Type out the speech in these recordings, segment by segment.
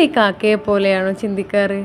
ഈ കാക്കയെ പോലെയാണോ ചിന്തിക്കാറ്?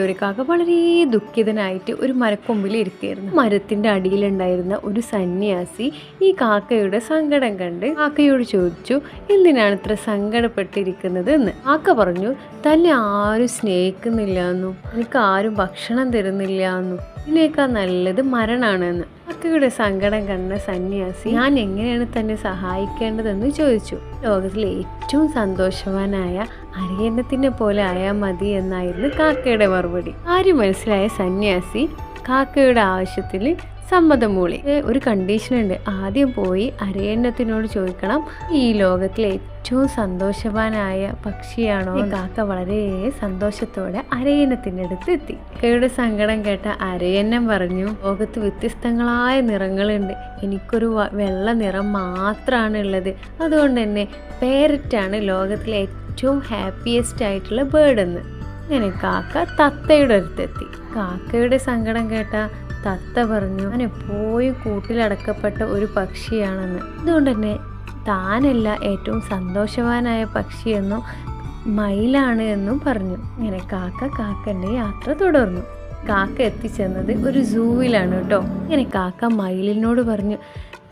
ഒരു കാക്ക വളരെ ദുഃഖിതനായിട്ട് ഒരു മരക്കൊമ്പിൽ ഇരിക്കുകയായിരുന്നു. മരത്തിന്റെ അടിയിലുണ്ടായിരുന്ന ഒരു സന്യാസി ഈ കാക്കയുടെ സങ്കടം കണ്ട് കാക്കയോട് ചോദിച്ചു, എന്തിനാണ് ഇത്ര സങ്കടപ്പെട്ടിരിക്കുന്നത് എന്ന്. കാക്ക പറഞ്ഞു, തന്നെ ആരും സ്നേഹിക്കുന്നില്ല എന്നും എനിക്ക് ആരും ഭക്ഷണം തരുന്നില്ല എന്നും ഇതിനേക്കാൾ നല്ലത് മരണാണെന്ന്. കാക്കയുടെ സങ്കടം കണ്ട സന്യാസി ഞാൻ എങ്ങനെയാണ് തന്നെ സഹായിക്കേണ്ടതെന്ന് ചോദിച്ചു. ലോകത്തിലെ ഏറ്റവും സന്തോഷവാനായ അരയന്നത്തിനെ പോലെ ആയാൽ മതി എന്നായിരുന്നു കാക്കയുടെ മറുപടി. കാര്യം മനസ്സിലായ സന്യാസി കാക്കയുടെ ആവശ്യത്തിന് സമ്മതം മൂളി. ഒരു കണ്ടീഷനുണ്ട്, ആദ്യം പോയി അരയന്നത്തിനോട് ചോദിക്കണം ഈ ലോകത്തിലെ ഏറ്റവും സന്തോഷവാനായ പക്ഷിയാണോ. കാക്ക വളരെ സന്തോഷത്തോടെ അരയന്നത്തിൻ്റെ അടുത്ത് എത്തി. കാക്കയുടെ സങ്കടം കേട്ട അരയന്നം പറഞ്ഞു, ലോകത്ത് വ്യത്യസ്തങ്ങളായ നിറങ്ങളുണ്ട്, എനിക്കൊരു വെള്ള നിറം മാത്രമാണ് ഉള്ളത്, അതുകൊണ്ട് തന്നെ പാരറ്റാണ് ലോകത്തിലെ ഏറ്റവും ഹാപ്പിയസ്റ്റ് ആയിട്ടുള്ള ബേർഡ് എന്ന്. അങ്ങനെ കാക്ക തത്തയുടെ അടുത്തെത്തി. കാക്കയുടെ സങ്കടം കേട്ട തത്ത പറഞ്ഞു, ഞാൻ എപ്പോഴും കൂട്ടിലടക്കപ്പെട്ട ഒരു പക്ഷിയാണെന്ന്, അതുകൊണ്ട് തന്നെ താനല്ല ഏറ്റവും സന്തോഷവാനായ പക്ഷിയെന്നും മയിലാണ് എന്നും പറഞ്ഞു. ഇങ്ങനെ കാക്കൻ്റെ യാത്ര തുടർന്നു. കാക്ക എത്തിച്ചെന്നത് ഒരു സൂവിലാണ് കേട്ടോ. ഇങ്ങനെ കാക്ക മയിലിനോട് പറഞ്ഞു,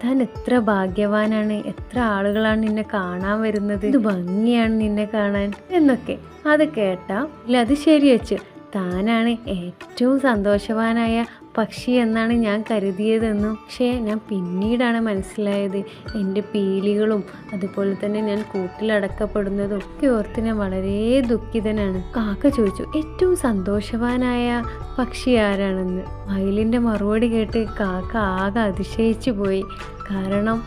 താൻ എത്ര ഭാഗ്യവാനാണ്, എത്ര ആളുകളാണ് നിന്നെ കാണാൻ വരുന്നത്, ഇത് ഭംഗിയാണ് നിന്നെ കാണാൻ എന്നൊക്കെ. അത് കേട്ടാ ഇല്ല, അത് ശരി വെച്ച്, താനാണ് ഏറ്റവും സന്തോഷവാനായ പക്ഷി എന്നാണ് ഞാൻ കരുതിയതെന്നും, പക്ഷേ ഞാൻ പിന്നീടാണ് മനസ്സിലായത് എൻ്റെ പീലികളും അതുപോലെ തന്നെ ഞാൻ കൂട്ടിലടക്കപ്പെടുന്നതും ഒക്കെ ഓർത്ത് ഞാൻ വളരെ ദുഃഖിതനാണ്. കാക്ക ചോദിച്ചു, ഏറ്റവും സന്തോഷവാനായ പക്ഷി ആരാണെന്ന്. മയിലിൻ്റെ മറുപടി കേട്ട് കാക്ക ആകെ അതിശയിച്ചു പോയി. കാരണം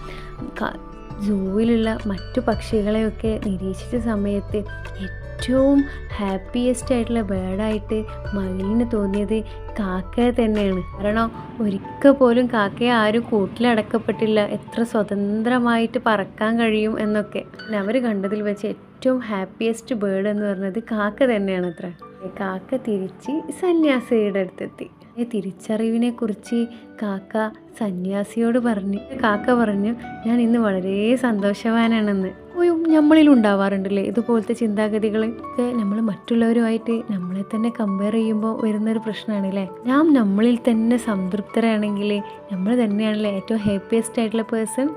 സൂവിലുള്ള മറ്റു പക്ഷികളെയൊക്കെ നിരീക്ഷിച്ച സമയത്ത് ഏറ്റവും ഹാപ്പിയസ്റ്റ് ആയിട്ടുള്ള ബേർഡായിട്ട് മയിലിന് തോന്നിയത് കാക്കയെ തന്നെയാണ്. കാരണം ഒരിക്കൽ പോലും കാക്കയെ ആരും കൂട്ടിലടക്കപ്പെട്ടില്ല, എത്ര സ്വതന്ത്രമായിട്ട് പറക്കാൻ കഴിയും എന്നൊക്കെ. അവർ കണ്ടതിൽ വെച്ച് ഏറ്റവും ഹാപ്പിയസ്റ്റ് ബേർഡ് എന്ന് പറഞ്ഞത് കാക്ക തന്നെയാണ് അത്ര. കാക്ക തിരിച്ച് സന്യാസിയുടെ അടുത്തെത്തി. തിരിച്ചറിവിനെ കുറിച്ച് കാക്ക സന്യാസിയോട് പറഞ്ഞു. കാക്ക പറഞ്ഞു, ഞാൻ ഇന്ന് വളരെ സന്തോഷവാനാണെന്ന്. നമ്മളിൽ ഉണ്ടാവാറുണ്ടല്ലേ ഇതുപോലത്തെ ചിന്താഗതികൾ ഒക്കെ. നമ്മൾ മറ്റുള്ളവരുമായിട്ട് നമ്മളെ തന്നെ കമ്പയർ ചെയ്യുമ്പോൾ വരുന്നൊരു പ്രശ്നമാണല്ലേ. നമ്മളിൽ തന്നെ സംതൃപ്തരാണെങ്കിൽ നമ്മൾ തന്നെയാണല്ലേ ഏറ്റവും ഹാപ്പിയസ്റ്റ് ആയിട്ടുള്ള പേഴ്സൺ.